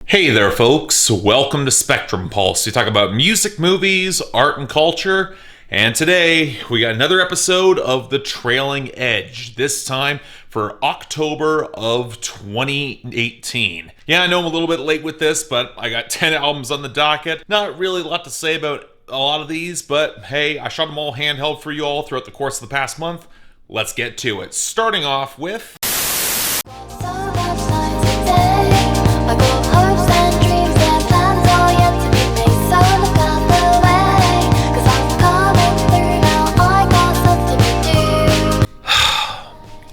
Hey there, folks. Welcome to Spectrum Pulse. We talk about music, movies, art, and culture. And today, we got another episode of The Trailing Edge, this time for October of 2018. Yeah, I know I'm a little bit late with this, but I got 10 albums on the docket. Not really a lot to say about a lot of these, but hey, I shot them all handheld for you all throughout the course of the past month. Let's get to it. Starting off with...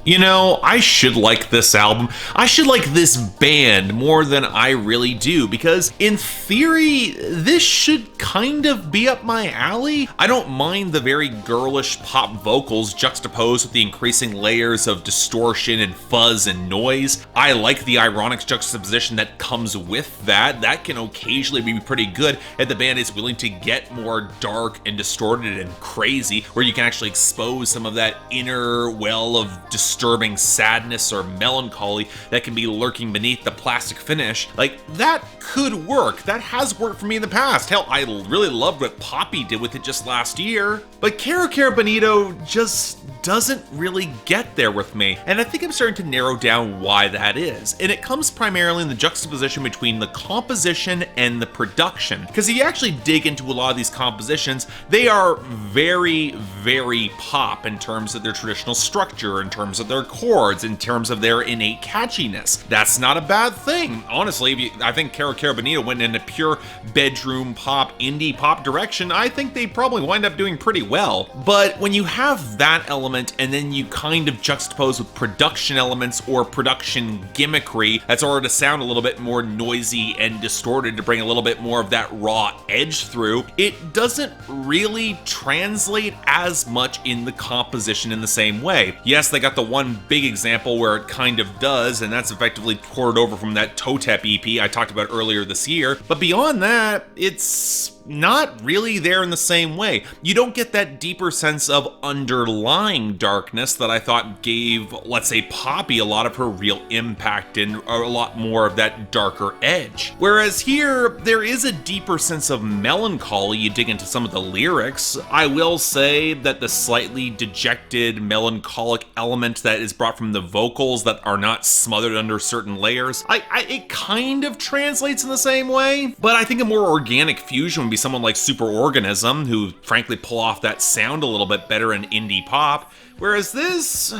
You know, I should like this album. I should like this band more than I really do, because in theory, this should kind of be up my alley. I don't mind the very girlish pop vocals juxtaposed with the increasing layers of distortion and fuzz and noise. I like the ironic juxtaposition that comes with that. That can occasionally be pretty good if the band is willing to get more dark and distorted and crazy, where you can actually expose some of that inner well of disturbing sadness or melancholy that can be lurking beneath the plastic finish. Like, that could work. That has worked for me in the past. Hell, I really loved what Poppy did with it just last year. But Kero Bonito just doesn't really get there with me, and I think I'm starting to narrow down why that is. And it comes primarily in the juxtaposition between the composition and the production. Because if you actually dig into a lot of these compositions, they are very, very pop in terms of their traditional structure, in terms of their chords, in terms of their innate catchiness. That's not a bad thing. Honestly, I think Kero Bonito went in a pure bedroom pop, indie pop direction. I think they probably wind up doing pretty well. But when you have that element and then you kind of juxtapose with production elements or production gimmickry that's ordered to sound a little bit more noisy and distorted to bring a little bit more of that raw edge through, it doesn't really translate as much in the composition in the same way. Yes, they got the one big example where it kind of does, and that's effectively poured over from that Totep EP I talked about earlier this year. But beyond that, it's not really there in the same way. You don't get that deeper sense of underlying darkness that I thought gave, let's say, Poppy a lot of her real impact and a lot more of that darker edge. Whereas here, there is a deeper sense of melancholy. You dig into some of the lyrics. I will say that the slightly dejected, melancholic element that is brought from the vocals that are not smothered under certain layers, it kind of translates in the same way, but I think a more organic fusion would be someone like Superorganism, who frankly pull off that sound a little bit better in indie pop, whereas this...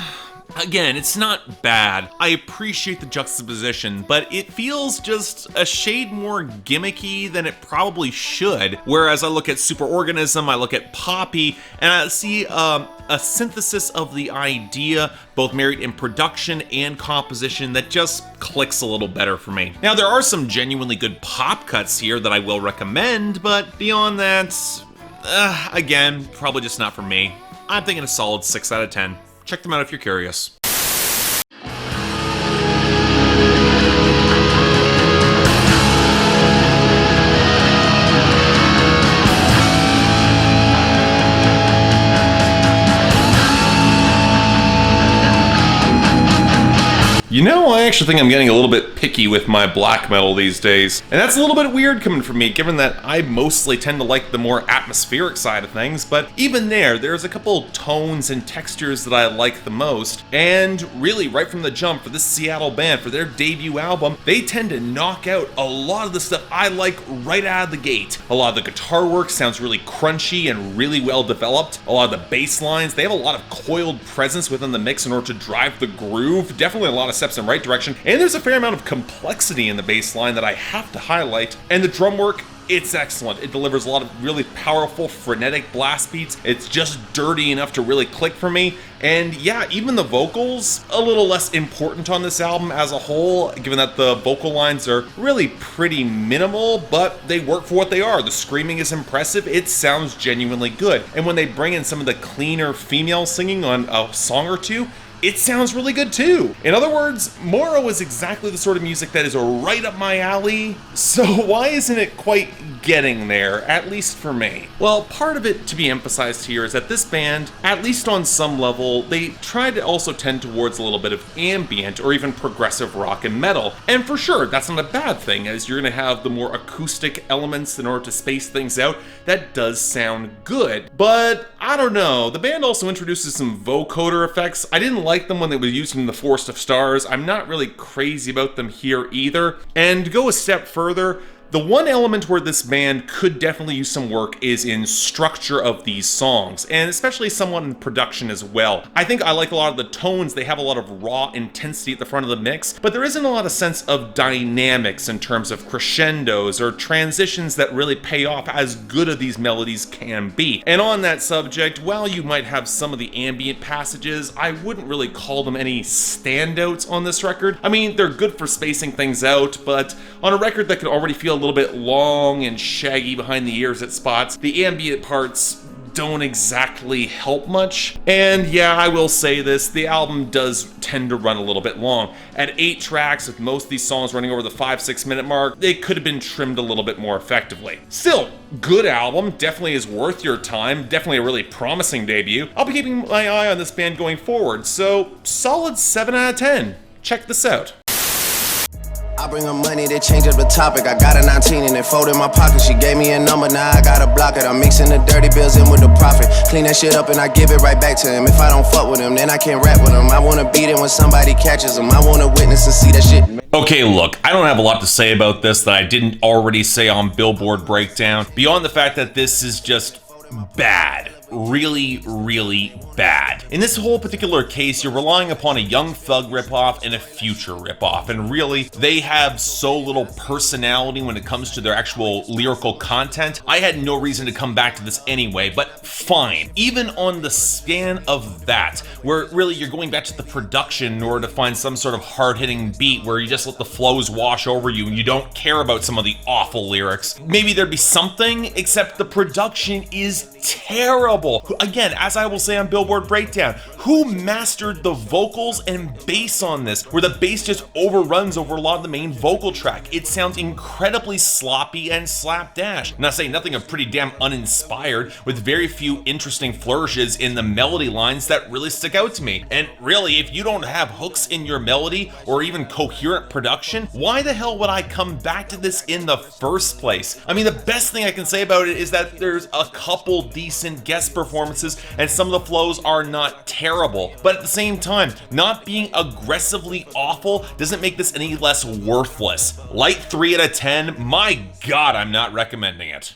Again, it's not bad. I appreciate the juxtaposition, but it feels just a shade more gimmicky than it probably should. Whereas I look at Superorganism, I look at Poppy, and I see a synthesis of the idea, both married in production and composition, that just clicks a little better for me. Now, there are some genuinely good pop cuts here that I will recommend, but beyond that, again, probably just not for me. I'm thinking a solid 6 out of 10. Check them out if you're curious. You know, I actually think I'm getting a little bit picky with my black metal these days. And that's a little bit weird coming from me, given that I mostly tend to like the more atmospheric side of things. But even there's a couple tones and textures that I like the most. And really, right from the jump, for this Seattle band, for their debut album, they tend to knock out a lot of the stuff I like right out of the gate. A lot of the guitar work sounds really crunchy and really well developed. A lot of the bass lines, they have a lot of coiled presence within the mix in order to drive the groove. Definitely a lot of steps in the right direction, and there's a fair amount of complexity in the bass line that I have to highlight. And the drum work, it's excellent. It delivers a lot of really powerful, frenetic blast beats. It's just dirty enough to really click for me. And yeah, even the vocals, a little less important on this album as a whole, given that the vocal lines are really pretty minimal, but they work for what they are. The screaming is impressive. It sounds genuinely good. And when they bring in some of the cleaner female singing on a song or two, it sounds really good too. In other words, Morrow is exactly the sort of music that is right up my alley, so why isn't it quite getting there, at least for me? Well, part of it to be emphasized here is that this band, at least on some level, they try to also tend towards a little bit of ambient or even progressive rock and metal. And for sure, that's not a bad thing, as you're going to have the more acoustic elements in order to space things out. That does sound good. But I don't know, the band also introduces some vocoder effects. I didn't like them when they were using the Forest of Stars. I'm not really crazy about them here either. And to go a step further, the one element where this band could definitely use some work is in structure of these songs, and especially somewhat in production as well. I think I like a lot of the tones. They have a lot of raw intensity at the front of the mix, but there isn't a lot of sense of dynamics in terms of crescendos or transitions that really pay off as good as these melodies can be. And on that subject, while you might have some of the ambient passages, I wouldn't really call them any standouts on this record. I mean, they're good for spacing things out, but on a record that can already feel a little bit long and shaggy behind the ears at spots, the ambient parts don't exactly help much. And yeah, I will say this, the album does tend to run a little bit long. At 8 tracks, with most of these songs running over the 5-6 minute mark, they could have been trimmed a little bit more effectively. Still, good album, definitely is worth your time, definitely a really promising debut. I'll be keeping my eye on this band going forward, so solid 7 out of 10. Check this out. I bring her money to change up the topic. I got a 19 and it fold in my pocket. She gave me a number, now I gotta block it. I'm mixing the dirty bills in with the profit. Clean that shit up and I give it right back to him. If I don't fuck with him, then I can't rap with him. I wanna beat him when somebody catches him. I wanna witness and see that shit. Okay, look, I don't have a lot to say about this that I didn't already say on Billboard Breakdown, beyond the fact that this is just bad. Really, really bad. In this whole particular case, you're relying upon a Young Thug ripoff and a Future ripoff, and really, they have so little personality when it comes to their actual lyrical content. I had no reason to come back to this anyway, but fine. Even on the span of that, where really you're going back to the production in order to find some sort of hard-hitting beat where you just let the flows wash over you and you don't care about some of the awful lyrics, maybe there'd be something, except the production is terrible. Again, as I will say on Billboard Breakdown, who mastered the vocals and bass on this, where the bass just overruns over a lot of the main vocal track? It sounds incredibly sloppy and slapdash. Not saying nothing of pretty damn uninspired, with very few interesting flourishes in the melody lines that really stick out to me. And really, if you don't have hooks in your melody or even coherent production, why the hell would I come back to this in the first place? I mean, the best thing I can say about it is that there's a couple decent guest performances and some of the flows are not terrible, but at the same time, not being aggressively awful doesn't make this any less worthless. Light 3 out of 10, my god, I'm not recommending it.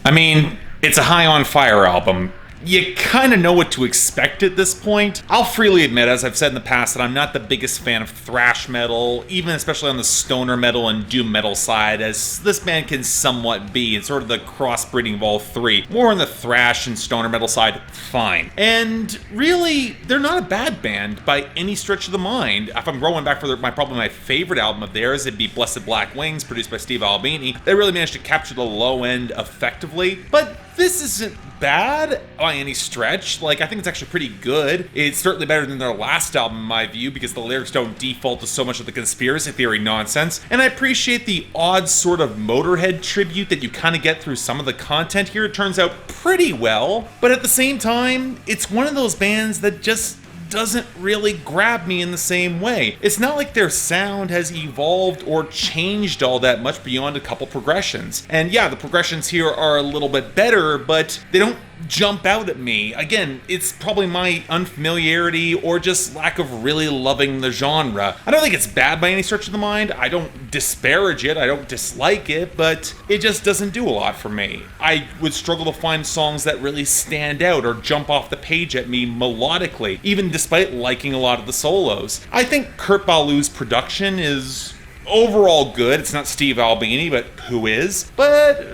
I mean, it's a High on Fire album. You kind of know what to expect at this point. I'll freely admit, as I've said in the past, that I'm not the biggest fan of thrash metal, even especially on the stoner metal and doom metal side, as this band can somewhat be. It's sort of the crossbreeding of all three. More on the thrash and stoner metal side, fine. And really, they're not a bad band by any stretch of the mind. If I'm going back for probably my favorite album of theirs, it'd be Blessed Black Wings, produced by Steve Albini. They really managed to capture the low end effectively, but this isn't bad by any stretch. Like, I think it's actually pretty good. It's certainly better than their last album in my view, because the lyrics don't default to so much of the conspiracy theory nonsense. And I appreciate the odd sort of Motorhead tribute that you kind of get through some of the content here. It turns out pretty well, but at the same time, it's one of those bands that just doesn't really grab me in the same way. It's not like their sound has evolved or changed all that much beyond a couple progressions. And yeah, the progressions here are a little bit better, but they don't jump out at me. Again, it's probably my unfamiliarity or just lack of really loving the genre. I don't think it's bad by any stretch of the mind. I don't disparage it, I don't dislike it, but it just doesn't do a lot for me. I would struggle to find songs that really stand out or jump off the page at me melodically, even despite liking a lot of the solos. I think Kurt Ballew's production is overall good. It's not Steve Albini, but who is? But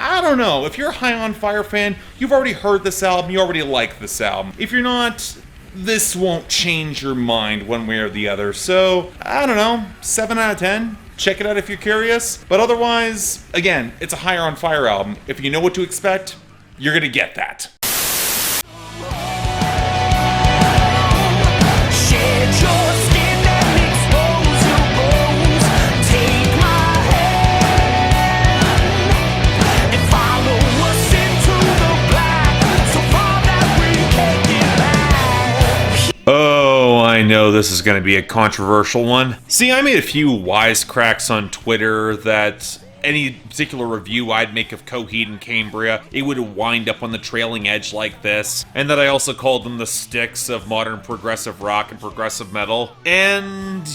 I don't know. If you're a High on Fire fan, you've already heard this album, you already like this album. If you're not, this won't change your mind one way or the other. So, I don't know, 7 out of 10. Check it out if you're curious. But otherwise, again, it's a Higher on Fire album. If you know what to expect, you're gonna get that. Oh, I know this is going to be a controversial one. See, I made a few wisecracks on Twitter that any particular review I'd make of Coheed and Cambria, it would wind up on the trailing edge like this, and that I also called them the sticks of modern progressive rock and progressive metal. And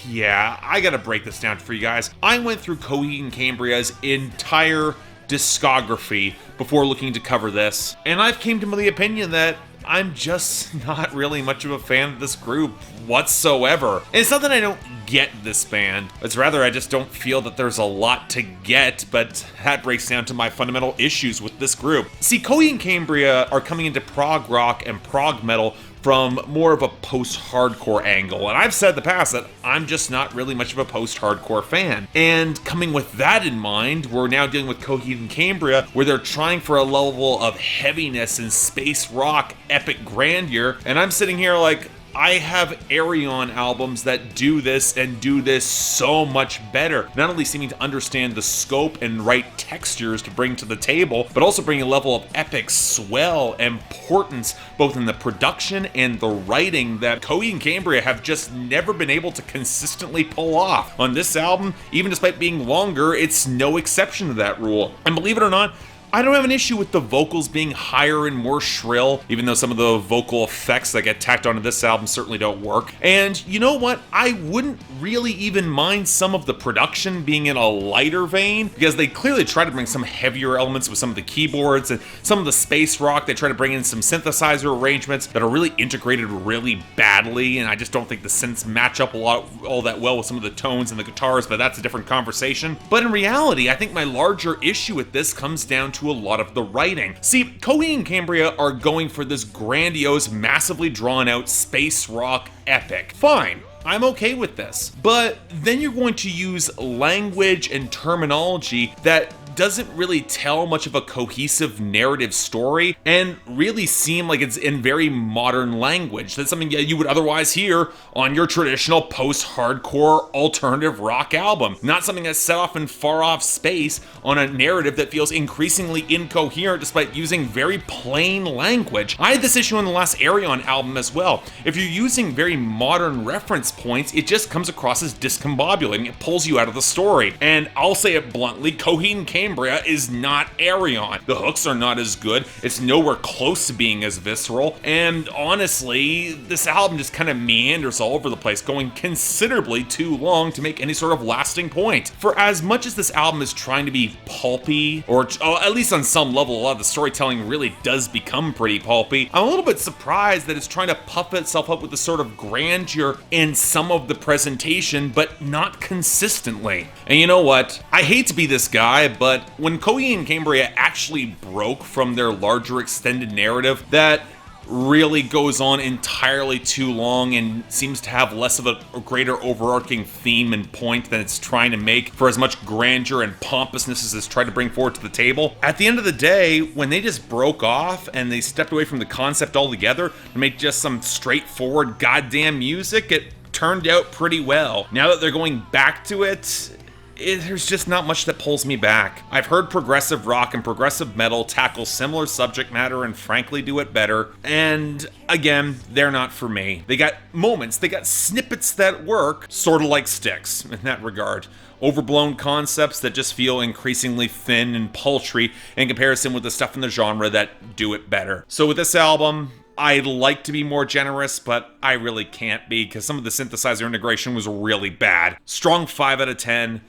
yeah, I gotta break this down for you guys. I went through Coheed and Cambria's entire discography before looking to cover this, and I've came to the opinion that I'm just not really much of a fan of this group whatsoever. And it's not that I don't get this band, it's rather I just don't feel that there's a lot to get, but that breaks down to my fundamental issues with this group. See, Coheed and Cambria are coming into prog rock and prog metal from more of a post-hardcore angle. And I've said in the past that I'm just not really much of a post-hardcore fan. And coming with that in mind, we're now dealing with Coheed and Cambria, where they're trying for a level of heaviness and space rock epic grandeur. And I'm sitting here like, I have Ayreon albums that do this and do this so much better. Not only seeming to understand the scope and right textures to bring to the table, but also bring a level of epic swell and importance both in the production and the writing that Coheed and Cambria have just never been able to consistently pull off. On this album, even despite being longer, it's no exception to that rule. And believe it or not, I don't have an issue with the vocals being higher and more shrill, even though some of the vocal effects that get tacked onto this album certainly don't work. And you know what? I wouldn't really even mind some of the production being in a lighter vein, because they clearly try to bring some heavier elements with some of the keyboards and some of the space rock. They try to bring in some synthesizer arrangements that are really integrated really badly, and I just don't think the synths match up all that well with some of the tones and the guitars, but that's a different conversation. But in reality, I think my larger issue with this comes down to a lot of the writing. See, Coheed and Cambria are going for this grandiose, massively drawn out space rock epic. Fine. I'm okay with this. But then you're going to use language and terminology that doesn't really tell much of a cohesive narrative story and really seem like it's in very modern language. That's something that you would otherwise hear on your traditional post-hardcore alternative rock album. Not something that's set off in far-off space on a narrative that feels increasingly incoherent despite using very plain language. I had this issue on the last Ayreon album as well. If you're using very modern reference points, it just comes across as discombobulating. It pulls you out of the story. And I'll say it bluntly, Coheed and Cambria is not Ayreon. The hooks are not as good, it's nowhere close to being as visceral, and honestly, this album just kind of meanders all over the place, going considerably too long to make any sort of lasting point. For as much as this album is trying to be pulpy, or at least on some level, a lot of the storytelling really does become pretty pulpy, I'm a little bit surprised that it's trying to puff itself up with this sort of grandeur in some of the presentation, but not consistently. And you know what? I hate to be this guy, but when Coheed and Cambria actually broke from their larger extended narrative that really goes on entirely too long and seems to have less of a greater overarching theme and point than it's trying to make for as much grandeur and pompousness as it's tried to bring forward to the table. At the end of the day, when they just broke off and they stepped away from the concept altogether to make just some straightforward goddamn music, it turned out pretty well. Now that they're going back to it, there's just not much that pulls me back. I've heard progressive rock and progressive metal tackle similar subject matter and frankly do it better. And again, they're not for me. They got moments, they got snippets that work, sort of like Styx in that regard. Overblown concepts that just feel increasingly thin and paltry in comparison with the stuff in the genre that do it better. So with this album, I'd like to be more generous, but I really can't be because some of the synthesizer integration was really bad. Strong 5 out of 10.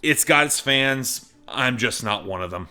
It's got its fans, I'm just not one of them.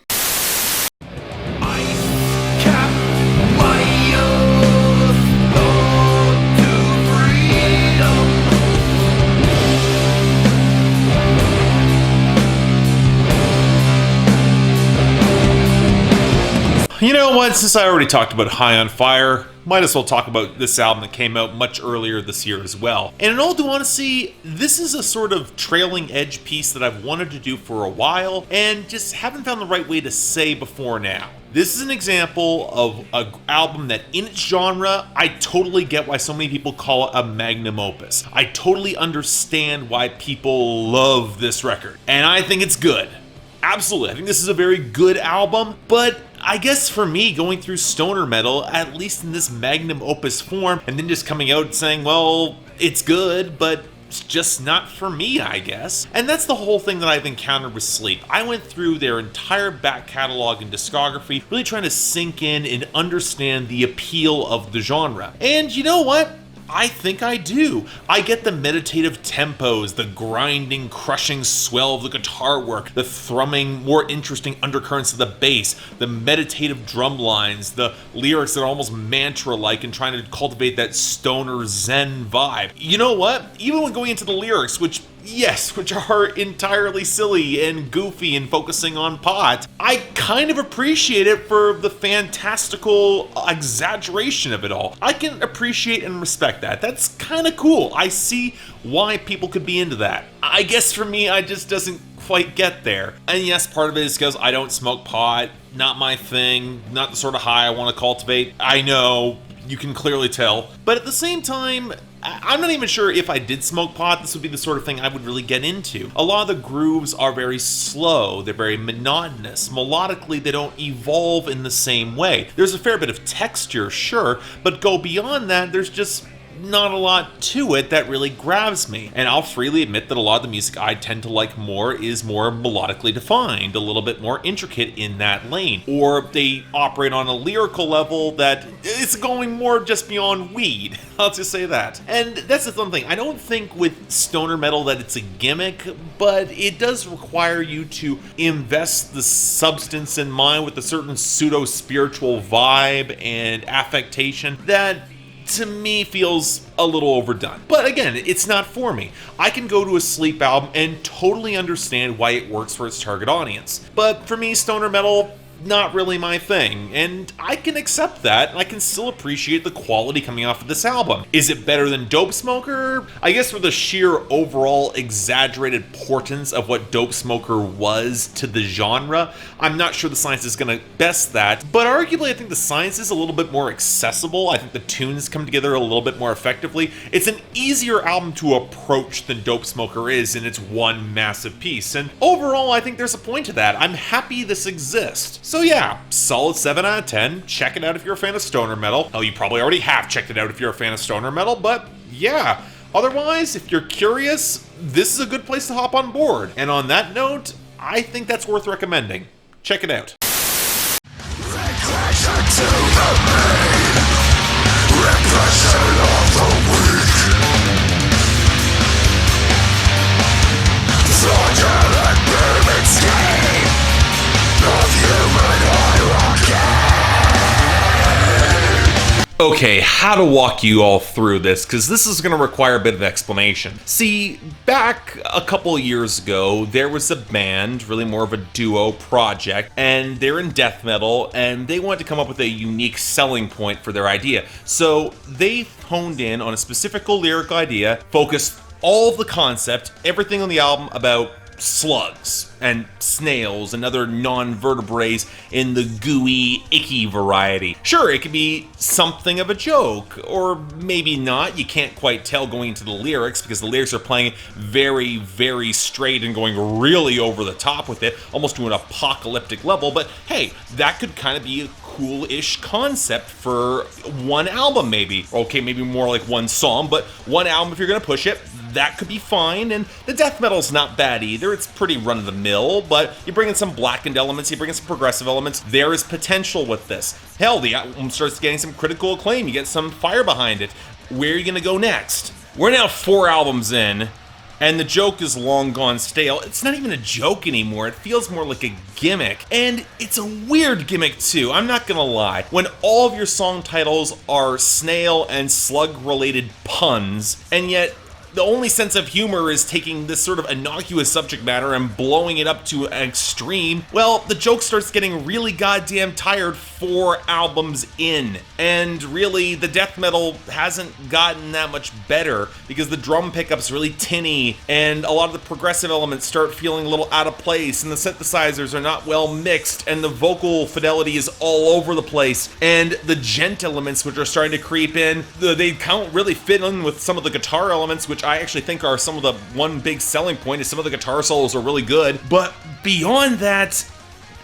You know what, since I already talked about High on Fire, might as well talk about this album that came out much earlier this year as well. And in all due honesty, this is a sort of trailing edge piece that I've wanted to do for a while and just haven't found the right way to say before now. This is an example of an album that in its genre, I totally get why so many people call it a magnum opus. I totally understand why people love this record, and I think it's good. Absolutely, I think this is a very good album, but I guess for me, going through stoner metal, at least in this magnum opus form, and then just coming out and saying, well, it's good, but it's just not for me, I guess. And that's the whole thing that I've encountered with Sleep. I went through their entire back catalog and discography, really trying to sink in and understand the appeal of the genre. And you know what? I think I do. I get the meditative tempos, the grinding, crushing swell of the guitar work, the thrumming, more interesting undercurrents of the bass, the meditative drum lines, the lyrics that are almost mantra-like and trying to cultivate that stoner zen vibe. You know what? Even when going into the lyrics, which are entirely silly and goofy and focusing on pot, I kind of appreciate it for the fantastical exaggeration of it all. I can appreciate and respect that. That's kind of cool. I see why people could be into that. I guess for me, I just doesn't quite get there. And yes, part of it is because I don't smoke pot, not my thing, not the sort of high I want to cultivate. I know, you can clearly tell. But at the same time, I'm not even sure if I did smoke pot, this would be the sort of thing I would really get into. A lot of the grooves are very slow, they're very monotonous. Melodically, they don't evolve in the same way. There's a fair bit of texture, sure, but go beyond that, there's just not a lot to it that really grabs me. And I'll freely admit that a lot of the music I tend to like more is more melodically defined, a little bit more intricate in that lane. Or they operate on a lyrical level that is going more just beyond weed. I'll just say that. And that's the fun thing. I don't think with stoner metal that it's a gimmick, but it does require you to invest the substance in mind with a certain pseudo-spiritual vibe and affectation that to me feels a little overdone. But again, it's not for me. I can go to a Sleep album and totally understand why it works for its target audience. But for me, stoner metal, not really my thing, and I can accept that, and I can still appreciate the quality coming off of this album. Is it better than Dope Smoker? I guess for the sheer overall exaggerated portents of what Dope Smoker was to the genre, I'm not sure the science is going to best that, but arguably I think the science is a little bit more accessible. I think the tunes come together a little bit more effectively. It's an easier album to approach than Dope Smoker is in its one massive piece, and overall I think there's a point to that. I'm happy this exists. So yeah, solid 7 out of 10. Check it out if you're a fan of stoner metal. Oh, you probably already have checked it out if you're a fan of stoner metal, but yeah. Otherwise, if you're curious, this is a good place to hop on board. And on that note, I think that's worth recommending. Check it out. Okay, how to walk you all through this, because this is going to require a bit of explanation. See, back a couple of years ago, there was a band, really more of a duo project, and they're in death metal, and they wanted to come up with a unique selling point for their idea. So they honed in on a specific lyrical idea, focused all of the concept, everything on the album about slugs and snails and other non-vertebrates in the gooey, icky variety. Sure, it could be something of a joke, or maybe not. You can't quite tell going into the lyrics because the lyrics are playing very, very straight and going really over the top with it, almost to an apocalyptic level. But hey, that could kind of be a cool-ish concept for one album maybe. Okay, maybe more like one song, but one album if you're gonna push it. That could be fine, and the death metal's not bad either. It's pretty run-of-the-mill, but you bring in some blackened elements, you bring in some progressive elements. There is potential with this. Hell, the album starts getting some critical acclaim. You get some fire behind it. Where are you gonna go next? We're now 4 albums in, and the joke is long gone stale. It's not even a joke anymore. It feels more like a gimmick. And it's a weird gimmick too, I'm not gonna lie. When all of your song titles are snail and slug related puns, and yet the only sense of humor is taking this sort of innocuous subject matter and blowing it up to an extreme, well, the joke starts getting really goddamn tired 4 albums in. And really, the death metal hasn't gotten that much better because the drum pickup's really tinny and a lot of the progressive elements start feeling a little out of place and the synthesizers are not well mixed and the vocal fidelity is all over the place and the djent elements which are starting to creep in, they can't really fit in with some of the guitar elements, which I actually think are some of the one big selling point is some of the guitar solos are really good. But beyond that,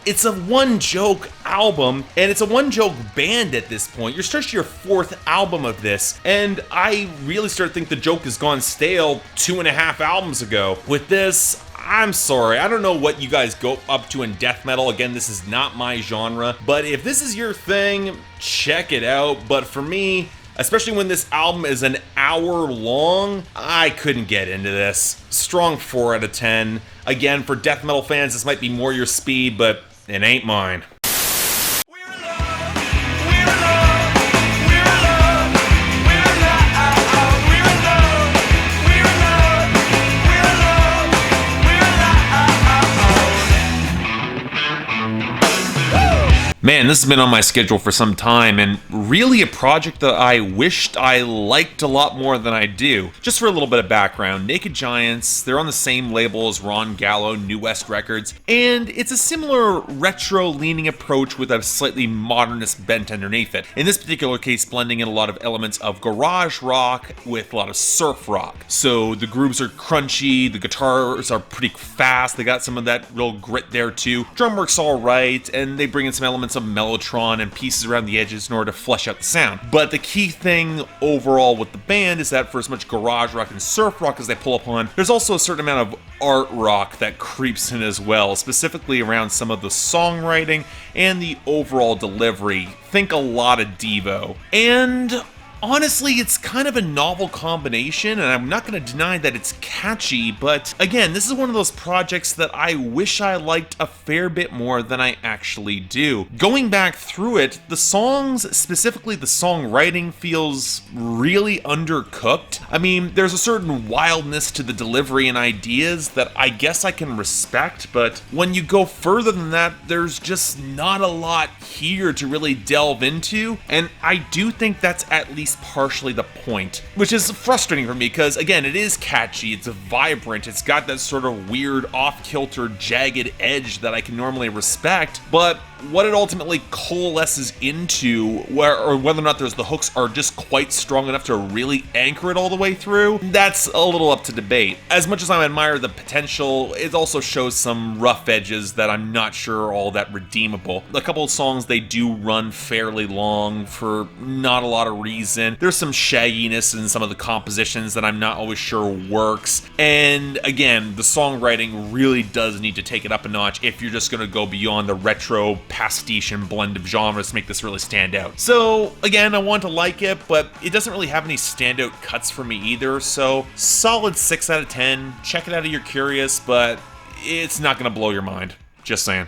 it's a one joke album and it's a one joke band at this point. You're starting your 4th album of this, and I really start to think the joke has gone stale 2.5 albums ago. With this, I'm sorry, I don't know what you guys go up to in death metal. Again, this is not my genre, but if this is your thing, check it out. But for me, especially when this album is an hour long, I couldn't get into this. Strong 4 out of 10. Again, for death metal fans, this might be more your speed, but it ain't mine. Man, this has been on my schedule for some time, and really a project that I wished I liked a lot more than I do. Just for a little bit of background, Naked Giants, they're on the same label as Ron Gallo, New West Records, and it's a similar retro-leaning approach with a slightly modernist bent underneath it. In this particular case, blending in a lot of elements of garage rock with a lot of surf rock. So the grooves are crunchy, the guitars are pretty fast, they got some of that real grit there too. Drum work's alright, and they bring in some elements of mellotron and pieces around the edges in order to flesh out the sound. But the key thing overall with the band is that for as much garage rock and surf rock as they pull upon, there's also a certain amount of art rock that creeps in as well, specifically around some of the songwriting and the overall delivery. Think a lot of Devo. And honestly, it's kind of a novel combination, and I'm not going to deny that it's catchy, but again, this is one of those projects that I wish I liked a fair bit more than I actually do. Going back through it, the songs, specifically the songwriting, feels really undercooked. I mean, there's a certain wildness to the delivery and ideas that I guess I can respect, but when you go further than that, there's just not a lot here to really delve into, and I do think that's at least partially the point, which is frustrating for me because, again, it is catchy, it's vibrant, it's got that sort of weird off-kilter jagged edge that I can normally respect, but what it ultimately coalesces into, or whether or not the hooks are just quite strong enough to really anchor it all the way through, that's a little up to debate. As much as I admire the potential, it also shows some rough edges that I'm not sure are all that redeemable. A couple of songs, they do run fairly long for not a lot of reason. There's some shagginess in some of the compositions that I'm not always sure works. And again, the songwriting really does need to take it up a notch if you're just going to go beyond the retro pastiche and blend of genres to make this really stand out. So again, I want to like it, but it doesn't really have any standout cuts for me either. So solid 6 out of 10. Check it out if you're curious, but it's not going to blow your mind. Just saying.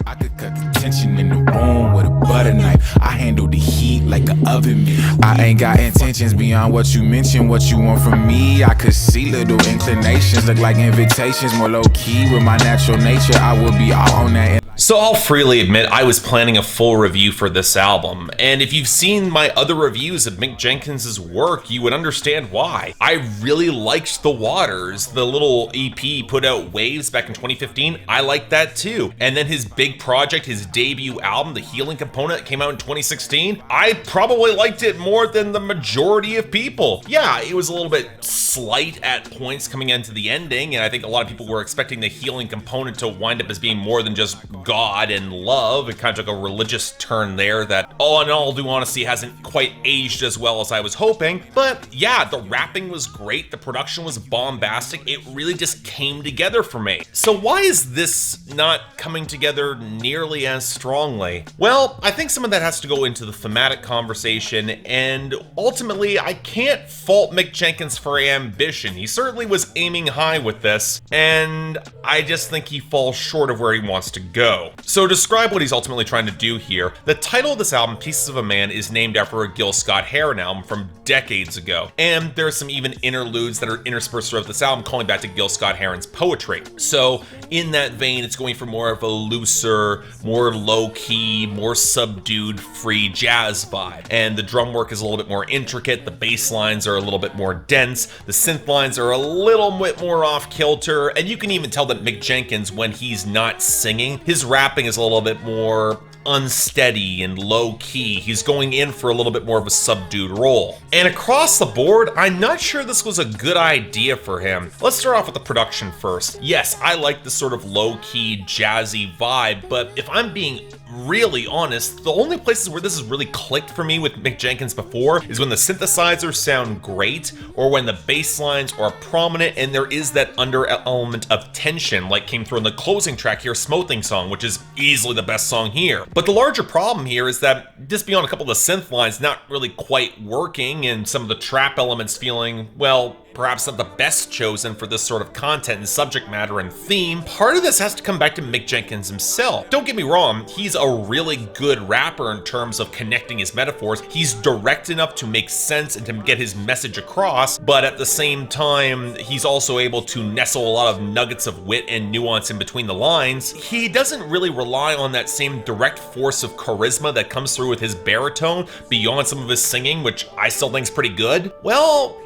I could cut the tension in the room with a butter knife. I handle the heat like an oven mitt. I ain't got intentions beyond what you mentioned. What you want from me, I could see little inclinations. Look like invitations, more low-key with my natural nature. I will be all on that. So I'll freely admit I was planning a full review for this album, and if you've seen my other reviews of Mick Jenkins' work, you would understand why. I really liked The Waters, the little EP put out Waves back in 2015, I liked that too. And then his big project, his debut album, The Healing Component, came out in 2016, I probably liked it more than the majority of people. Yeah, it was a little bit slight at points coming into the ending, and I think a lot of people were expecting The Healing Component to wind up as being more than just God and love. It kind of took a religious turn there that, all in all due honesty, hasn't quite aged as well as I was hoping. But yeah, the rapping was great, the production was bombastic, it really just came together for me. So why is this not coming together nearly as strongly? Well, I think some of that has to go into the thematic conversation, and ultimately I can't fault Mick Jenkins for ambition. He certainly was aiming high with this, and I just think he falls short of where he wants to go. go. So to describe what he's ultimately trying to do here, the title of this album, Pieces of a Man, is named after a Gil Scott-Heron album from decades ago. And there are some even interludes that are interspersed throughout this album calling back to Gil Scott-Heron's poetry. So in that vein, it's going for more of a looser, more low-key, more subdued, free jazz vibe. And the drum work is a little bit more intricate, the bass lines are a little bit more dense, the synth lines are a little bit more off-kilter, and you can even tell that Mick Jenkins, when he's not singing, his rapping is a little bit more unsteady and low-key. He's going in for a little bit more of a subdued role. And across the board, I'm not sure this was a good idea for him. Let's start off with the production first. Yes, I like this sort of low-key, jazzy vibe, but if I'm being really honest, the only places where this has really clicked for me with Mick Jenkins before is when the synthesizers sound great, or when the bass lines are prominent and there is that under element of tension, like came through in the closing track here, Smothing Song, which is easily the best song here. But the larger problem here is that just beyond a couple of the synth lines not really quite working and some of the trap elements feeling, well, perhaps not the best chosen for this sort of content and subject matter and theme, part of this has to come back to Mick Jenkins himself. Don't get me wrong, he's a really good rapper in terms of connecting his metaphors. He's direct enough to make sense and to get his message across, but at the same time, he's also able to nestle a lot of nuggets of wit and nuance in between the lines. He doesn't really rely on that same direct force of charisma that comes through with his baritone beyond some of his singing, which I still think is pretty good. Well,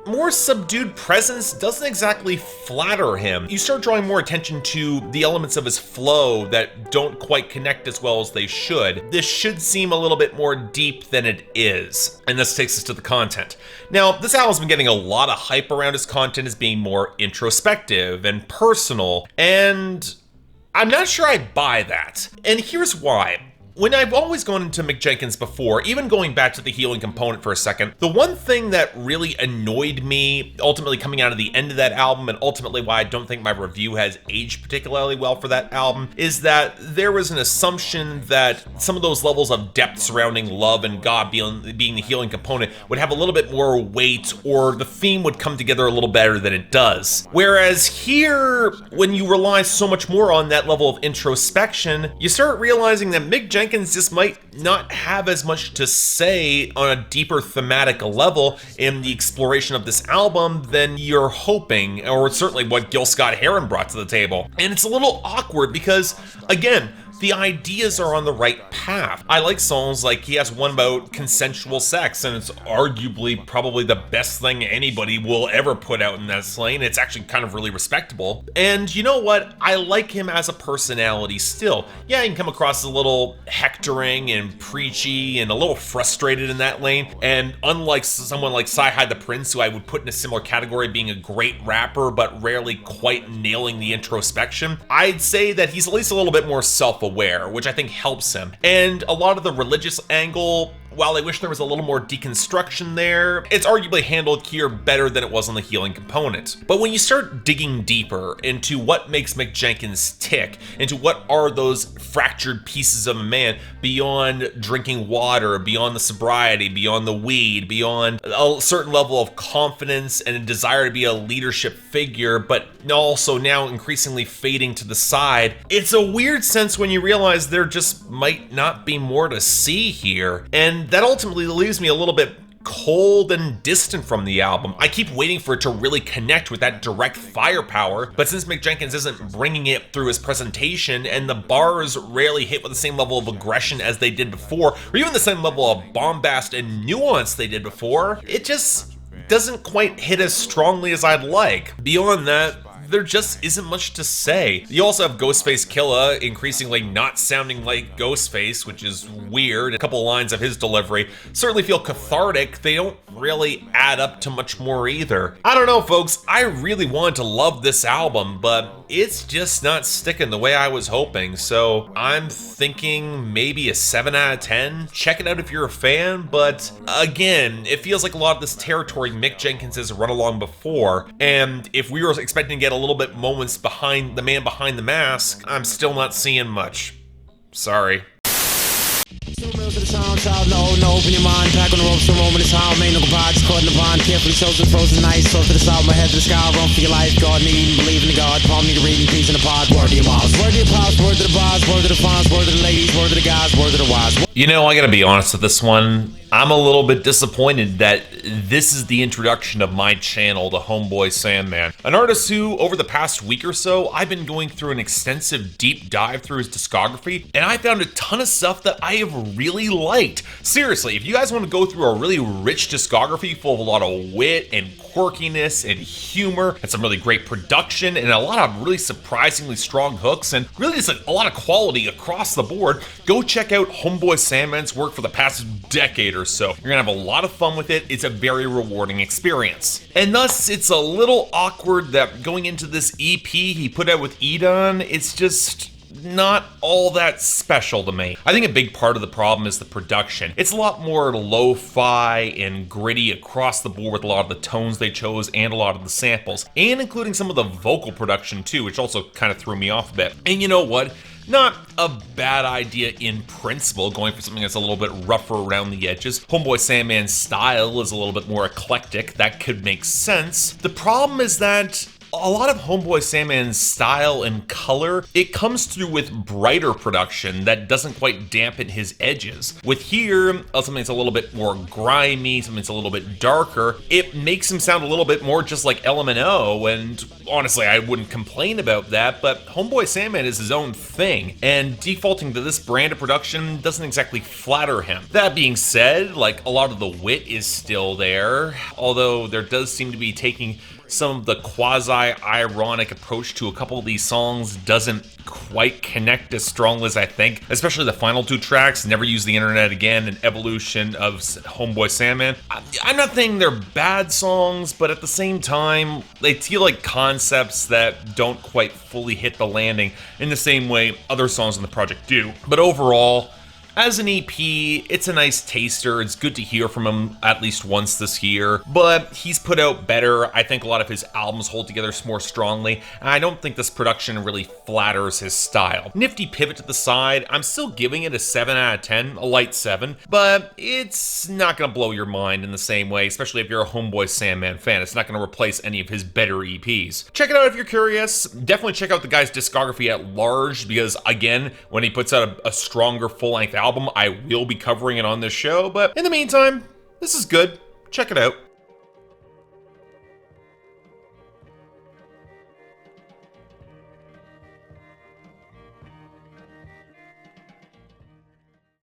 more subdued presence doesn't exactly flatter him. You start drawing more attention to the elements of his flow that don't quite connect as well as they should. This should seem a little bit more deep than it is. And this takes us to the content. Now, this album's been getting a lot of hype around his content as being more introspective and personal, and I'm not sure I buy that. And here's why. When I've always gone into Mick Jenkins before, even going back to the healing component for a second, the one thing that really annoyed me, ultimately coming out of the end of that album, and ultimately why I don't think my review has aged particularly well for that album, is that there was an assumption that some of those levels of depth surrounding love and God being the healing component would have a little bit more weight, or the theme would come together a little better than it does. Whereas here, when you rely so much more on that level of introspection, you start realizing that Mick Jenkins just might not have as much to say on a deeper thematic level in the exploration of this album than you're hoping, or certainly what Gil Scott-Heron brought to the table. And it's a little awkward because, again, the ideas are on the right path. I like songs like he has one about consensual sex, and it's arguably probably the best thing anybody will ever put out in that lane. It's actually kind of really respectable. And you know what? I like him as a personality still. Yeah, he can come across a little hectoring and preachy and a little frustrated in that lane. And unlike someone like Sci-Hi the Prince, who I would put in a similar category, being a great rapper but rarely quite nailing the introspection, I'd say that he's at least a little bit more self-aware, which I think helps him. And a lot of the religious angle, while I wish there was a little more deconstruction there, it's arguably handled here better than it was on the healing component. But when you start digging deeper into what makes Mick Jenkins tick, into what are those fractured pieces of a man beyond drinking water, beyond the sobriety, beyond the weed, beyond a certain level of confidence and a desire to be a leadership figure, but also now increasingly fading to the side, it's a weird sense when you realize there just might not be more to see here. And that ultimately leaves me a little bit cold and distant from the album. I keep waiting for it to really connect with that direct firepower, but since Mick Jenkins isn't bringing it through his presentation, and the bars rarely hit with the same level of aggression as they did before, or even the same level of bombast and nuance they did before, it just doesn't quite hit as strongly as I'd like. Beyond that, there just isn't much to say. You also have Ghostface Killah increasingly not sounding like Ghostface, which is weird. A couple lines of his delivery certainly feel cathartic. They don't really add up to much more either. I don't know, folks. I really wanted to love this album, but it's just not sticking the way I was hoping. So I'm thinking maybe a 7 out of 10. Check it out if you're a fan, but again, it feels like a lot of this territory Mick Jenkins has run along before, and if we were expecting to get a little bit moments behind the man behind the mask, I'm still not seeing much. Sorry. To the sound, child, no, open your mind. Back on the ropes, the moment is how. Main no goodbye, just caught in the bond. Carefully chosen, frozen ice. So to the south, my head to the sky. Run for your life. God need, believe in the God. calm, nigga reading peace in the pod. Word to your moms, word to your pops, word to the vibes, word to the fonts, word to the ladies, word to the guys, word to the wise. You know, I gotta be honest with this one. I'm a little bit disappointed that this is the introduction of my channel to Homeboy Sandman, an artist who, over the past week or so, I've been going through an extensive deep dive through his discography, and I found a ton of stuff that I have really liked. Seriously, if you guys want to go through a really rich discography full of a lot of wit and quirkiness and humor and some really great production and a lot of really surprisingly strong hooks and really just a lot of quality across the board, go check out Homeboy Sandman's work for the past decade or so. You're gonna have a lot of fun with it. It's a very rewarding experience. And thus, it's a little awkward that going into this EP he put out with Edon, it's just not all that special to me. I think a big part of the problem is the production. It's a lot more lo-fi and gritty across the board with a lot of the tones they chose and a lot of the samples, and including some of the vocal production too, which also kind of threw me off a bit. And you know what? Not a bad idea in principle, going for something that's a little bit rougher around the edges. Homeboy Sandman's style is a little bit more eclectic. That could make sense. The problem is that a lot of Homeboy Sandman's style and color, it comes through with brighter production that doesn't quite dampen his edges. With here, something that's a little bit more grimy, something that's a little bit darker, it makes him sound a little bit more just like LMNO, and honestly, I wouldn't complain about that, but Homeboy Sandman is his own thing, and defaulting to this brand of production doesn't exactly flatter him. That being said, like, a lot of the wit is still there, although there does seem to be taking some of the quasi-ironic approach to a couple of these songs doesn't quite connect as strongly as I think, especially the final two tracks, Never Use the Internet Again and Evolution of Homeboy Sandman. I'm not saying they're bad songs, but at the same time, they feel like concepts that don't quite fully hit the landing in the same way other songs in the project do. But overall, as an EP, it's a nice taster. It's good to hear from him at least once this year, but he's put out better. I think a lot of his albums hold together more strongly, and I don't think this production really flatters his style. Nifty pivot to the side. I'm still giving it a 7 out of 10, a light 7, but it's not gonna blow your mind in the same way, especially if you're a Homeboy Sandman fan. It's not gonna replace any of his better EPs. Check it out if you're curious. Definitely check out the guy's discography at large, because again, when he puts out a stronger full-length album, I will be covering it on this show, but in the meantime, this is good. Check it out.